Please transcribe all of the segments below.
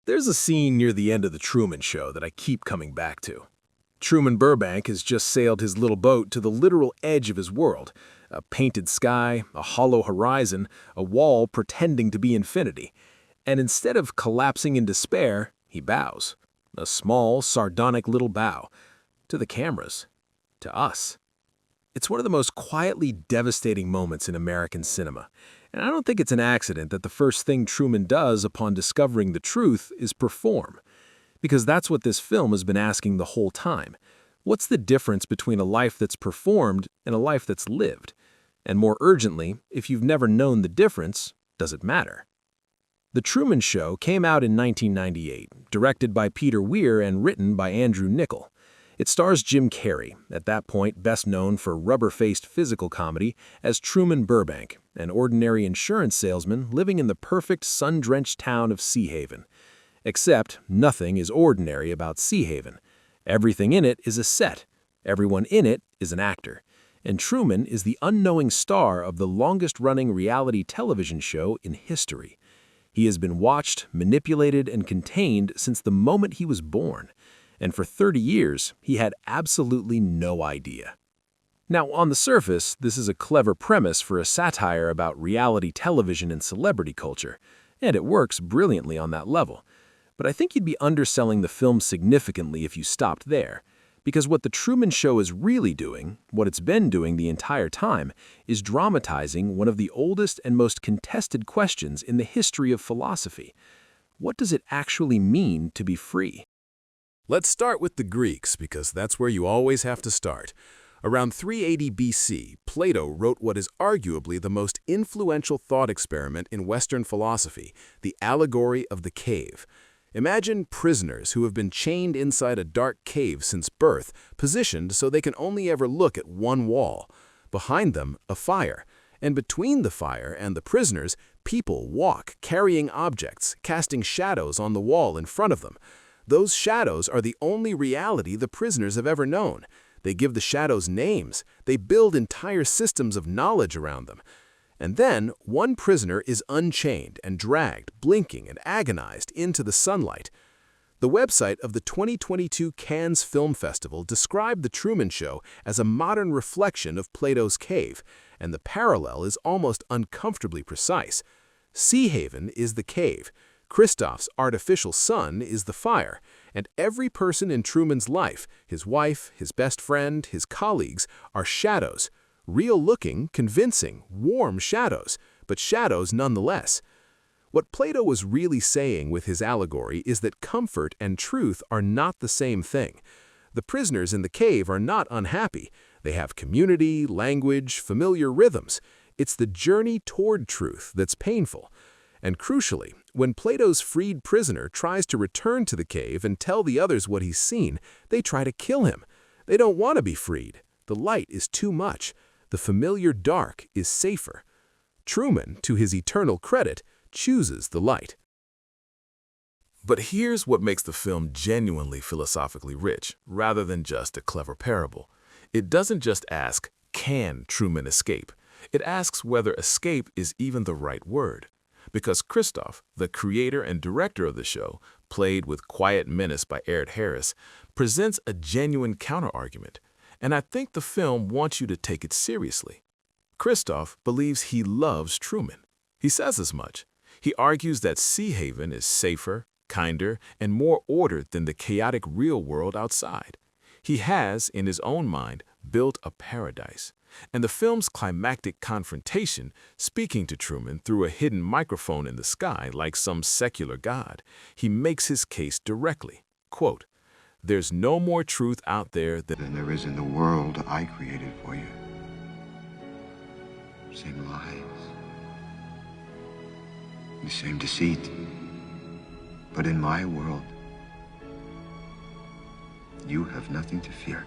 There's a scene near the end of The Truman Show that I keep coming back to. Truman Burbank has just sailed his little boat to the literal edge of his world, a painted sky, a hollow horizon, a wall pretending to be infinity. And instead of collapsing in despair, he bows. A small, sardonic little bow. To the cameras. To us. It's one of the most quietly devastating moments in American cinema. And I don't think it's an accident that the first thing Truman does upon discovering the truth is perform. Because that's what this film has been asking the whole time. What's the difference between a life that's performed and a life that's lived? And more urgently, if you've never known the difference, does it matter? The Truman Show came out in 1998, directed by Peter Weir and written by Andrew Niccol. It stars Jim Carrey, at that point best known for rubber-faced physical comedy, as Truman Burbank, an ordinary insurance salesman living in the perfect sun-drenched town of Seahaven. Except nothing is ordinary about Seahaven. Everything in it is a set. Everyone in it is an actor. And Truman is the unknowing star of the longest-running reality television show in history. He has been watched, manipulated, and contained since the moment he was born. And for 30 years, he had absolutely no idea. Now, on the surface, this is a clever premise for a satire about reality television and celebrity culture, and it works brilliantly on that level. But I think you'd be underselling the film significantly if you stopped there, because what The Truman Show is really doing, what it's been doing the entire time, is dramatizing one of the oldest and most contested questions in the history of philosophy. What does it actually mean to be free? Let's start with the Greeks, because that's where you always have to start. Around 380 BC, Plato wrote what is arguably the most influential thought experiment in Western philosophy, the Allegory of the Cave. Imagine prisoners who have been chained inside a dark cave since birth, positioned so they can only ever look at one wall. Behind them, a fire. And between the fire and the prisoners, people walk, carrying objects, casting shadows on the wall in front of them. Those shadows are the only reality the prisoners have ever known. They give the shadows names. They build entire systems of knowledge around them. And then, one prisoner is unchained and dragged, blinking and agonized, into the sunlight. The website of the 2022 Cannes Film Festival described The Truman Show as a modern reflection of Plato's cave, and the parallel is almost uncomfortably precise. Seahaven is the cave. Christoph's artificial sun is the fire, and every person in Truman's life, his wife, his best friend, his colleagues, are shadows. Real-looking, convincing, warm shadows, but shadows nonetheless. What Plato was really saying with his allegory is that comfort and truth are not the same thing. The prisoners in the cave are not unhappy. They have community, language, familiar rhythms. It's the journey toward truth that's painful. And crucially, when Plato's freed prisoner tries to return to the cave and tell the others what he's seen, they try to kill him. They don't want to be freed. The light is too much. The familiar dark is safer. Truman, to his eternal credit, chooses the light. But here's what makes the film genuinely philosophically rich, rather than just a clever parable. It doesn't just ask, can Truman escape? It asks whether escape is even the right word. Because Christoph, the creator and director of the show, played with quiet menace by Ed Harris, presents a genuine counterargument. And I think the film wants you to take it seriously. Christoph believes he loves Truman. He says as much. He argues that Seahaven is safer, kinder, and more ordered than the chaotic real world outside. He has, in his own mind, built a paradise. And the film's climactic confrontation, speaking to Truman through a hidden microphone in the sky like some secular god, he makes his case directly. Quote, "There's no more truth out there than there is in the world I created for you. Same lies, the same deceit. But in my world, you have nothing to fear."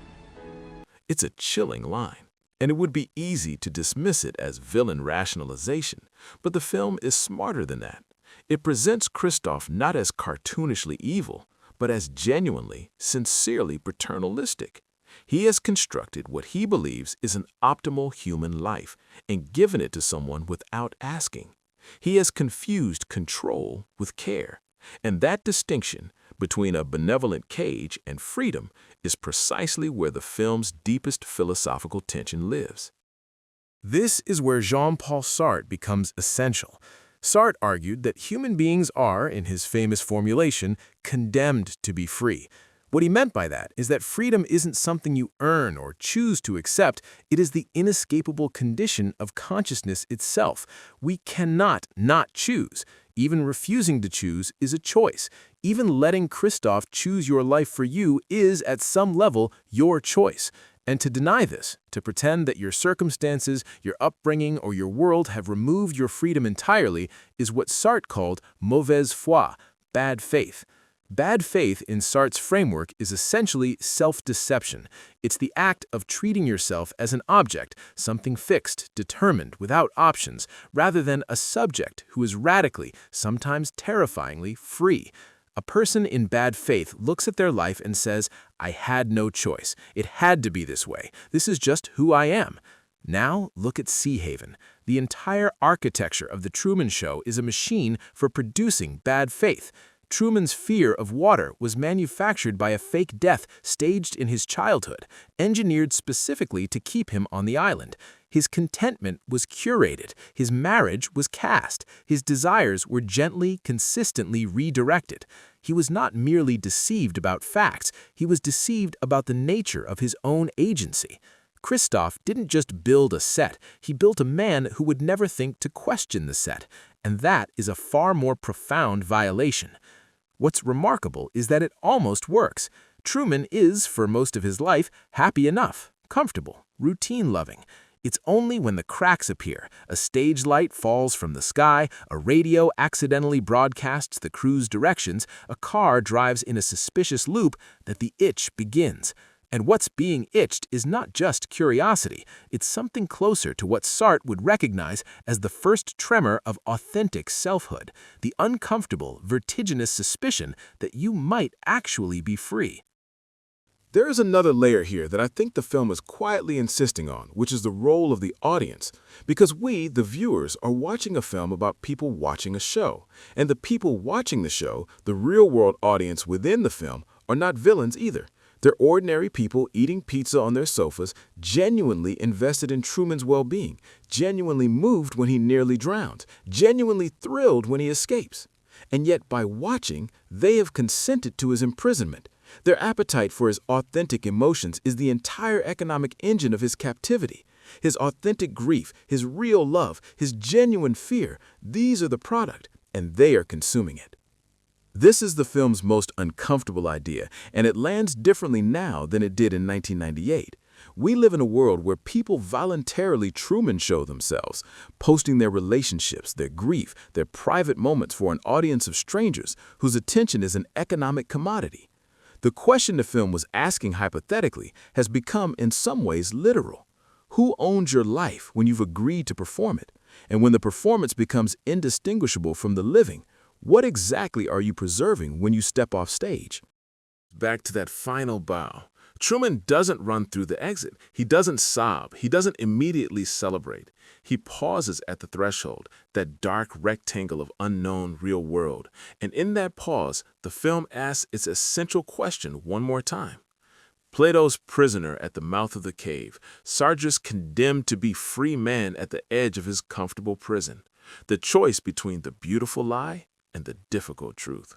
It's a chilling line. And it would be easy to dismiss it as villain rationalization, but the film is smarter than that. It presents Christoph not as cartoonishly evil, but as genuinely, sincerely paternalistic. He has constructed what he believes is an optimal human life and given it to someone without asking. He has confused control with care. And that distinction between a benevolent cage and freedom is precisely where the film's deepest philosophical tension lives. This is where Jean-Paul Sartre becomes essential. Sartre argued that human beings are, in his famous formulation, condemned to be free. What he meant by that is that freedom isn't something you earn or choose to accept, it is the inescapable condition of consciousness itself. We cannot not choose. Even refusing to choose is a choice. Even letting Christoph choose your life for you is, at some level, your choice. And to deny this, to pretend that your circumstances, your upbringing, or your world have removed your freedom entirely, is what Sartre called mauvaise foi, bad faith. Bad faith in Sartre's framework is essentially self-deception. It's the act of treating yourself as an object, something fixed, determined, without options, rather than a subject who is radically, sometimes terrifyingly, free. A person in bad faith looks at their life and says, "I had no choice. It had to be this way. This is just who I am." Now look at Seahaven. The entire architecture of the Truman Show is a machine for producing bad faith. Truman's fear of water was manufactured by a fake death staged in his childhood, engineered specifically to keep him on the island. His contentment was curated, his marriage was cast, his desires were gently, consistently redirected. He was not merely deceived about facts, he was deceived about the nature of his own agency. Christoph didn't just build a set, he built a man who would never think to question the set, and that is a far more profound violation. What's remarkable is that it almost works. Truman is, for most of his life, happy enough, comfortable, routine-loving. It's only when the cracks appear, a stage light falls from the sky, a radio accidentally broadcasts the crew's directions, a car drives in a suspicious loop, that the itch begins. And what's being itched is not just curiosity, it's something closer to what Sartre would recognize as the first tremor of authentic selfhood, the uncomfortable, vertiginous suspicion that you might actually be free. There is another layer here that I think the film is quietly insisting on, which is the role of the audience. Because we, the viewers, are watching a film about people watching a show. And the people watching the show, the real-world audience within the film, are not villains either. They're ordinary people eating pizza on their sofas, genuinely invested in Truman's well-being, genuinely moved when he nearly drowns, genuinely thrilled when he escapes. And yet, by watching, they have consented to his imprisonment. Their appetite for his authentic emotions is the entire economic engine of his captivity. His authentic grief, his real love, his genuine fear, these are the product, and they are consuming it. This is the film's most uncomfortable idea, and it lands differently now than it did in 1998. We live in a world where people voluntarily Truman Show themselves, posting their relationships, their grief, their private moments for an audience of strangers whose attention is an economic commodity. The question the film was asking hypothetically has become in some ways literal. Who owns your life when you've agreed to perform it? And when the performance becomes indistinguishable from the living, what exactly are you preserving when you step off stage? Back to that final bow. Truman doesn't run through the exit. He doesn't sob. He doesn't immediately celebrate. He pauses at the threshold, that dark rectangle of unknown real world. And in that pause, the film asks its essential question one more time. Plato's prisoner at the mouth of the cave, Sartre's condemned to be free man at the edge of his comfortable prison. The choice between the beautiful lie and the difficult truth.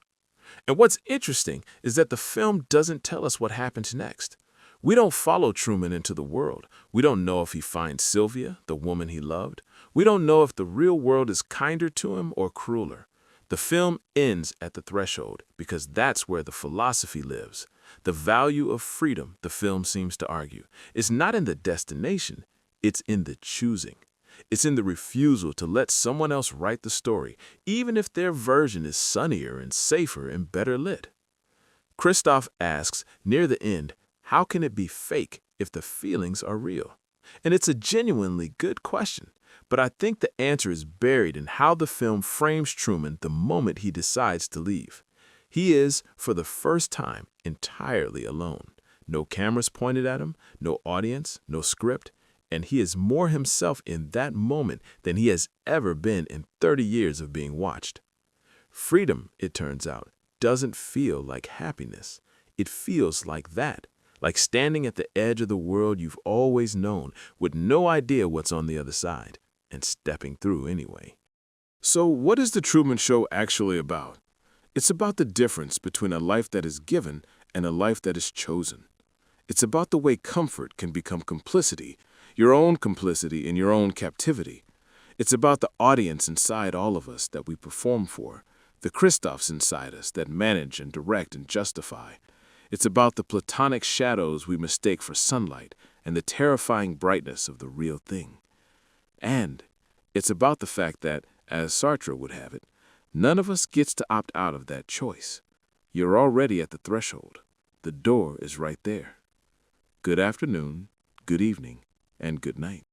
And what's interesting is that the film doesn't tell us what happens next. We don't follow Truman into the world. We don't know if he finds Sylvia, the woman he loved. We don't know if the real world is kinder to him or crueler. The film ends at the threshold because that's where the philosophy lives. The value of freedom, the film seems to argue, is not in the destination, it's in the choosing. It's in the refusal to let someone else write the story, even if their version is sunnier and safer and better lit. Christoph asks, near the end, how can it be fake if the feelings are real? And it's a genuinely good question, but I think the answer is buried in how the film frames Truman the moment he decides to leave. He is, for the first time, entirely alone. No cameras pointed at him, no audience, no script. And he is more himself in that moment than he has ever been in 30 years of being watched. Freedom, it turns out, doesn't feel like happiness. It feels like that, like standing at the edge of the world you've always known with no idea what's on the other side, and stepping through anyway. So what is The Truman Show actually about? It's about the difference between a life that is given and a life that is chosen. It's about the way comfort can become complicity, your own complicity in your own captivity. It's about the audience inside all of us that we perform for, the Christophs inside us that manage and direct and justify. It's about the platonic shadows we mistake for sunlight and the terrifying brightness of the real thing. And it's about the fact that, as Sartre would have it, none of us gets to opt out of that choice. You're already at the threshold. The door is right there. Good afternoon, good evening, and good night.